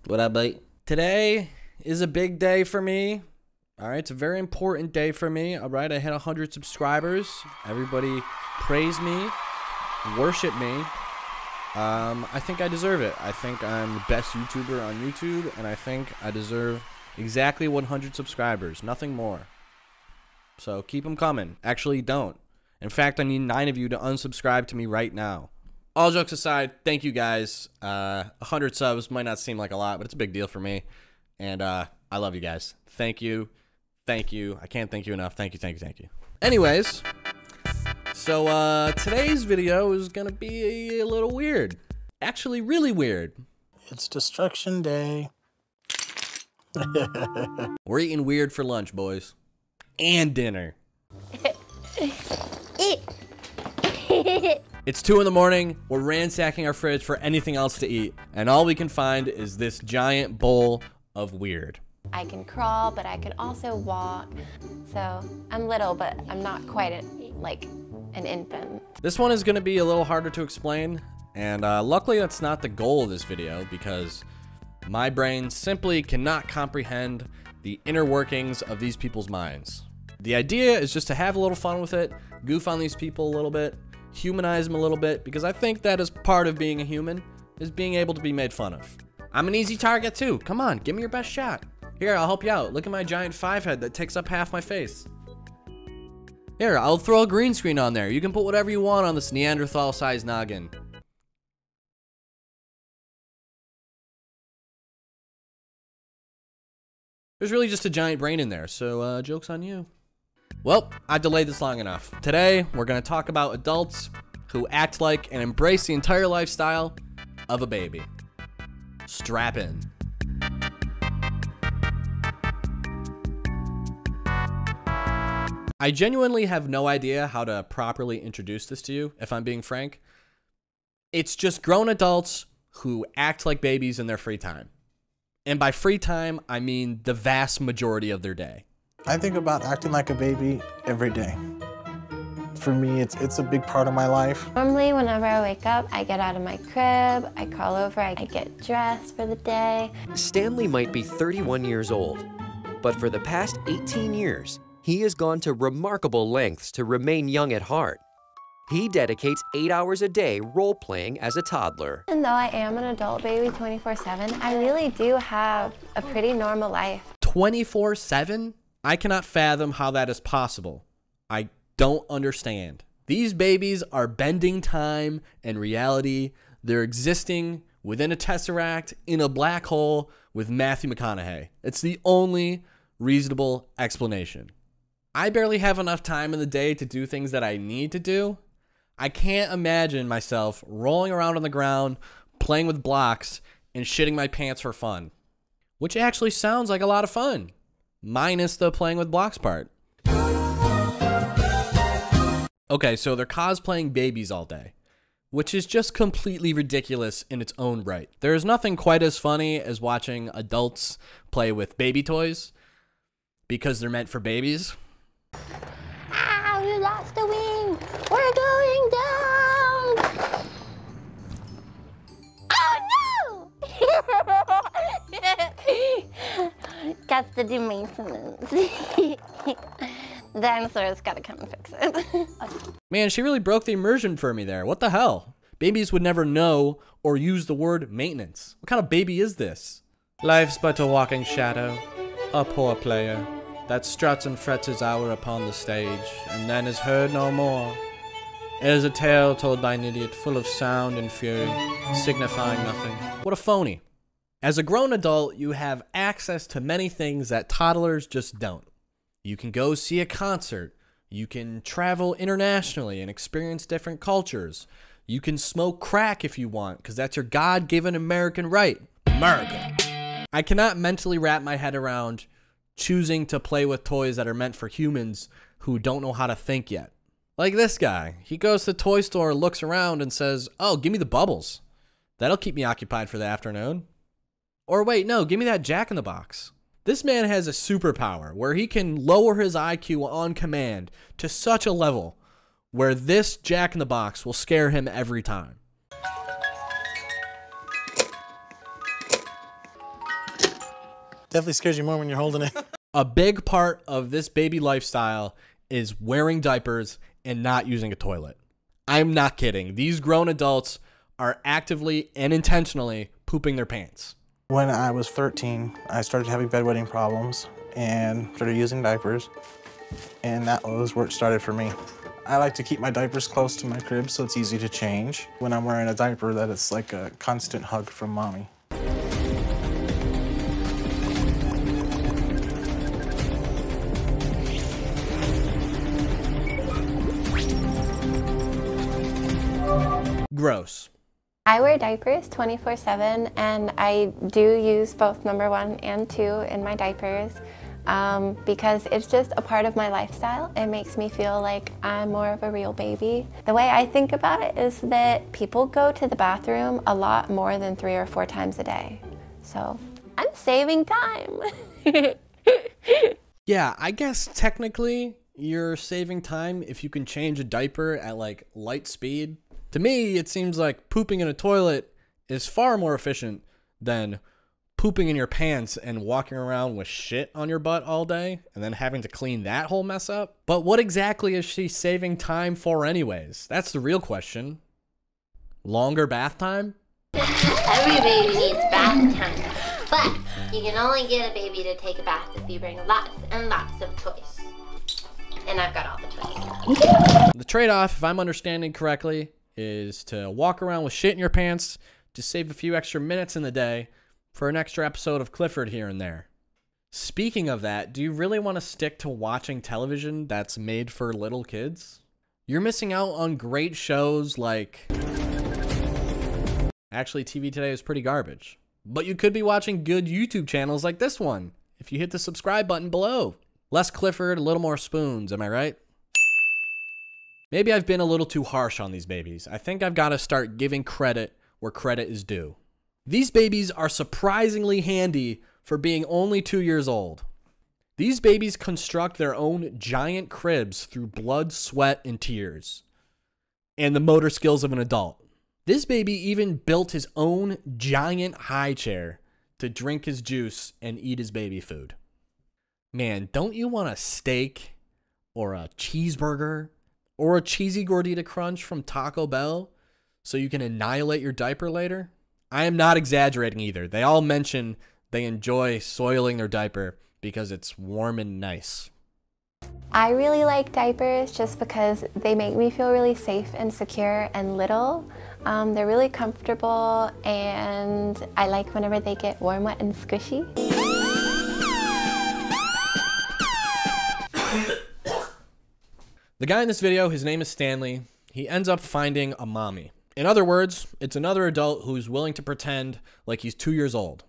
What up, mate? Today is a big day for me. All right, it's a very important day for me. All right, I hit 100 subscribers. Everybody praise me, worship me. I think I deserve it. I think I'm the best YouTuber on YouTube, and I think I deserve exactly 100 subscribers, nothing more. So keep them coming. Actually, don't. In fact, I need 9 of you to unsubscribe to me right now. All jokes aside, thank you guys. 100 subs might not seem like a lot, but it's a big deal for me. And I love you guys. Thank you. Thank you. I can't thank you enough. Thank you, thank you, thank you. Anyways, so today's video is going to be a little weird. Actually, really weird. It's Destruction Day. We're eating weird for lunch, boys. And dinner. It's 2 in the morning. We're ransacking our fridge for anything else to eat. And all we can find is this giant bowl of weird. I can crawl, but I can also walk. So I'm little, but I'm not quite like an infant. This one is going to be a little harder to explain. And luckily that's not the goal of this video, because my brain simply cannot comprehend the inner workings of these people's minds. The idea is just to have a little fun with it, goof on these people a little bit, humanize them a little bit, because I think that is part of being a human, is being able to be made fun of. I'm an easy target too. Come on, give me your best shot. Here, I'll help you out. Look at my giant 5 head that takes up half my face. Here, I'll throw a green screen on there. You can put whatever you want on this Neanderthal-sized noggin. There's really just a giant brain in there, so joke's on you. Well, I delayed this long enough. Today, we're going to talk about adults who act like and embrace the entire lifestyle of a baby. Strap in. I genuinely have no idea how to properly introduce this to you, if I'm being frank. It's just grown adults who act like babies in their free time. And by free time, I mean the vast majority of their day. I think about acting like a baby every day. For me, it's a big part of my life. Normally, whenever I wake up, I get out of my crib, I crawl over, I get dressed for the day. Stanley might be 31 years old, but for the past 18 years, he has gone to remarkable lengths to remain young at heart. He dedicates 8 hours a day role-playing as a toddler. Even though I am an adult baby 24/7, I really do have a pretty normal life. 24/7? I cannot fathom how that is possible. I don't understand. These babies are bending time and reality. They're existing within a tesseract in a black hole with Matthew McConaughey. It's the only reasonable explanation. I barely have enough time in the day to do things that I need to do. I can't imagine myself rolling around on the ground, playing with blocks, and shitting my pants for fun. Which actually sounds like a lot of fun. Minus the playing with blocks part. Okay, so they're cosplaying babies all day, which is just completely ridiculous in its own right. There is nothing quite as funny as watching adults play with baby toys, because they're meant for babies. Ah, we lost the wing! We're going down! Oh no! That's the maintenance. The dinosaur's gotta come and fix it. Man, she really broke the immersion for me there. What the hell? Babies would never know or use the word maintenance. What kind of baby is this? Life's but a walking shadow, a poor player, that struts and frets his hour upon the stage, and then is heard no more. It is a tale told by an idiot, full of sound and fury, signifying nothing. What a phony. As a grown adult, you have access to many things that toddlers just don't. You can go see a concert. You can travel internationally and experience different cultures. You can smoke crack if you want, because that's your God-given American right. America. I cannot mentally wrap my head around choosing to play with toys that are meant for humans who don't know how to think yet. Like this guy. He goes to the toy store, looks around, and says, "Oh, give me the bubbles. That'll keep me occupied for the afternoon." Or wait, no, give me that Jack in the Box. This man has a superpower where he can lower his IQ on command to such a level where this Jack in the Box will scare him every time. Definitely scares you more when you're holding it. A big part of this baby lifestyle is wearing diapers and not using a toilet. I'm not kidding. These grown adults are actively and intentionally pooping their pants. When I was 13, I started having bedwetting problems and started using diapers, and that was where it started for me. I like to keep my diapers close to my crib so it's easy to change. When I'm wearing a diaper, that it's like a constant hug from mommy. Gross. I wear diapers 24/7, and I do use both number 1 and 2 in my diapers because it's just a part of my lifestyle. It makes me feel like I'm more of a real baby. The way I think about it is that people go to the bathroom a lot more than 3 or 4 times a day. So I'm saving time. Yeah, I guess technically you're saving time if you can change a diaper at like light speed. To me, it seems like pooping in a toilet is far more efficient than pooping in your pants and walking around with shit on your butt all day and then having to clean that whole mess up. But what exactly is she saving time for anyways? That's the real question. Longer bath time? Every baby needs bath time, but you can only get a baby to take a bath if you bring lots and lots of toys. And I've got all the toys. The trade-off, if I'm understanding correctly, is to walk around with shit in your pants to save a few extra minutes in the day for an extra episode of Clifford here and there. Speaking of that, do you really want to stick to watching television that's made for little kids? You're missing out on great shows like... Actually, TV today is pretty garbage. But you could be watching good YouTube channels like this one if you hit the subscribe button below. Less Clifford, a little more spoons, am I right? Maybe I've been a little too harsh on these babies. I think I've got to start giving credit where credit is due. These babies are surprisingly handy for being only 2 years old. These babies construct their own giant cribs through blood, sweat, and tears, and the motor skills of an adult. This baby even built his own giant high chair to drink his juice and eat his baby food. Man, don't you want a steak or a cheeseburger or a cheesy gordita crunch from Taco Bell so you can annihilate your diaper later? I am not exaggerating either. They all mention they enjoy soiling their diaper because it's warm and nice. I really like diapers just because they make me feel really safe and secure and little. They're really comfortable, and I like whenever they get warm, wet, and squishy. The guy in this video, his name is Stanley. He ends up finding a mommy. In other words, it's another adult who's willing to pretend like he's 2 years old.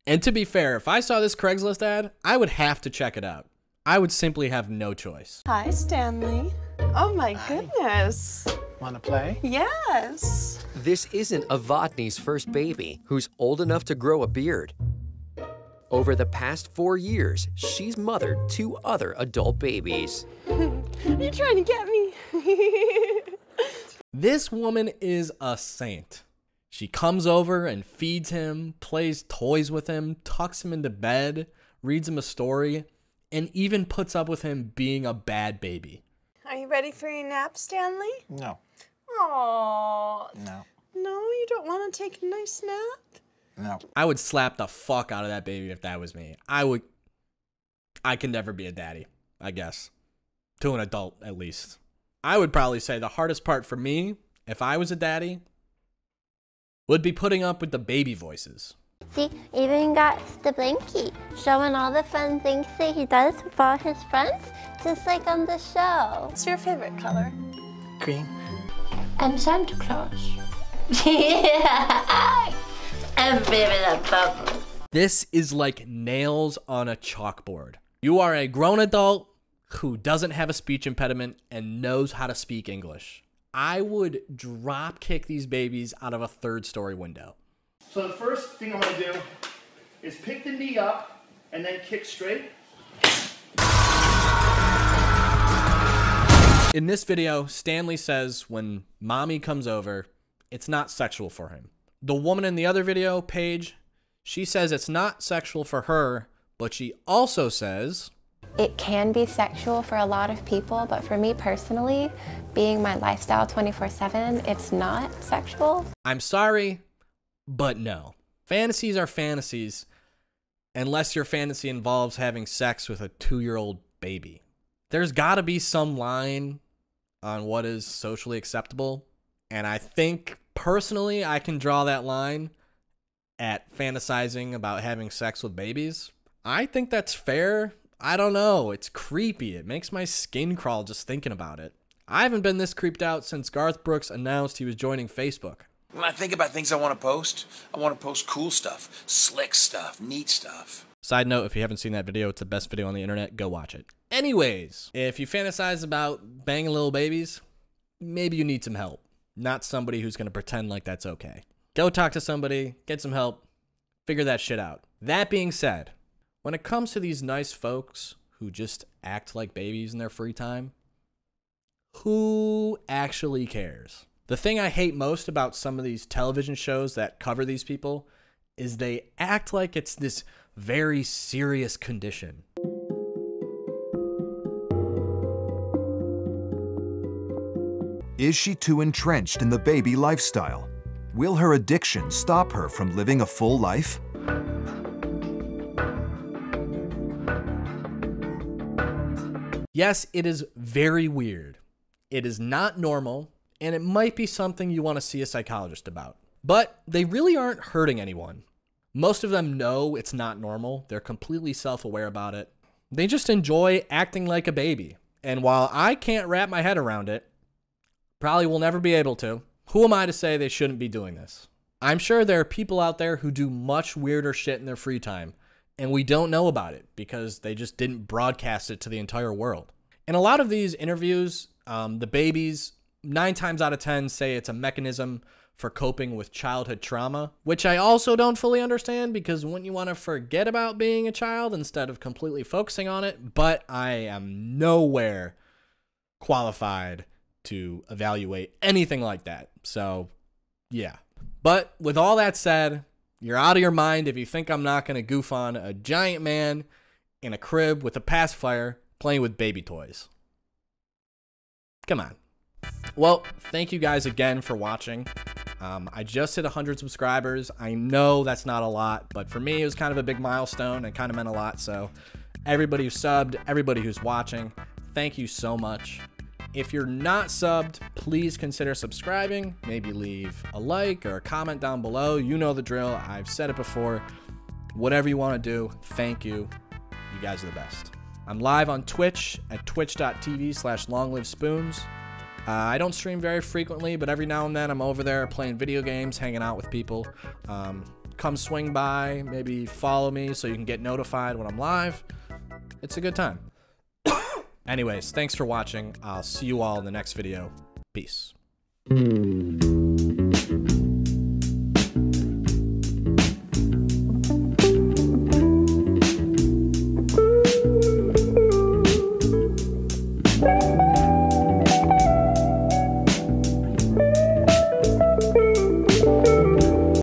And to be fair, if I saw this Craigslist ad, I would have to check it out. I would simply have no choice. Hi, Stanley. Oh my goodness. Wanna play? Yes. This isn't Avatni's first baby, who's old enough to grow a beard. Over the past 4 years, she's mothered 2 other adult babies. You're trying to get me. This woman is a saint. She comes over and feeds him, plays toys with him, tucks him into bed, reads him a story, and even puts up with him being a bad baby. Are you ready for your nap, Stanley? No. Oh. No. No, you don't want to take a nice nap? No. I would slap the fuck out of that baby if that was me. I could never be a daddy, I guess. To an adult, at least. I would probably say the hardest part for me, if I was a daddy, would be putting up with the baby voices. See, even got the blankie, showing all the fun things that he does with all his friends, just like on the show. What's your favorite color? Green. And Santa Claus. Yeah. And baby the bubbles. This is like nails on a chalkboard. You are a grown adult who doesn't have a speech impediment and knows how to speak English. I would drop kick these babies out of a 3rd-story window. So the first thing I'm going to do is pick the knee up and then kick straight. In this video, Stanley says when mommy comes over, it's not sexual for him. The woman in the other video, Paige, she says it's not sexual for her, But she also says, it can be sexual for a lot of people, but for me personally, being my lifestyle 24/7, it's not sexual. I'm sorry, but no. Fantasies are fantasies, unless your fantasy involves having sex with a 2-year-old baby. There's gotta be some line on what is socially acceptable, and I think, personally, I can draw that line at fantasizing about having sex with babies. I think that's fair. I don't know. It's creepy. It makes my skin crawl just thinking about it. I haven't been this creeped out since Garth Brooks announced he was joining Facebook. When I think about things I want to post cool stuff, slick stuff, neat stuff. Side note, if you haven't seen that video, it's the best video on the internet. Go watch it. Anyways, if you fantasize about banging little babies, maybe you need some help. Not somebody who's going to pretend like that's okay. Go talk to somebody, get some help, figure that shit out. That being said, when it comes to these nice folks who just act like babies in their free time, who actually cares? The thing I hate most about some of these television shows that cover these people is they act like it's this very serious condition. Is she too entrenched in the baby lifestyle? Will her addiction stop her from living a full life? Yes, it is very weird. It is not normal, and it might be something you want to see a psychologist about. But they really aren't hurting anyone. Most of them know it's not normal. They're completely self-aware about it. They just enjoy acting like a baby. And while I can't wrap my head around it, probably will never be able to, who am I to say they shouldn't be doing this? I'm sure there are people out there who do much weirder shit in their free time, and we don't know about it because they just didn't broadcast it to the entire world. In a lot of these interviews, the babies, 9 times out of 10, say it's a mechanism for coping with childhood trauma, which I also don't fully understand because wouldn't you want to forget about being a child instead of completely focusing on it? But I am nowhere qualified to evaluate anything like that. So, yeah. But with all that said, you're out of your mind if you think I'm not going to goof on a giant man in a crib with a pacifier playing with baby toys. Come on. Well, thank you guys again for watching. I just hit 100 subscribers. I know that's not a lot, but for me, it was kind of a big milestone and kind of meant a lot. So everybody who subbed, everybody who's watching, thank you so much. If you're not subbed, please consider subscribing. Maybe leave a like or a comment down below. You know the drill. I've said it before. Whatever you want to do, thank you. You guys are the best. I'm live on Twitch at twitch.tv/longlivespoons. I don't stream very frequently, but every now and then I'm over there playing video games, hanging out with people. Come swing by, maybe follow me so you can get notified when I'm live. It's a good time. Anyways, thanks for watching. I'll see you all in the next video. Peace.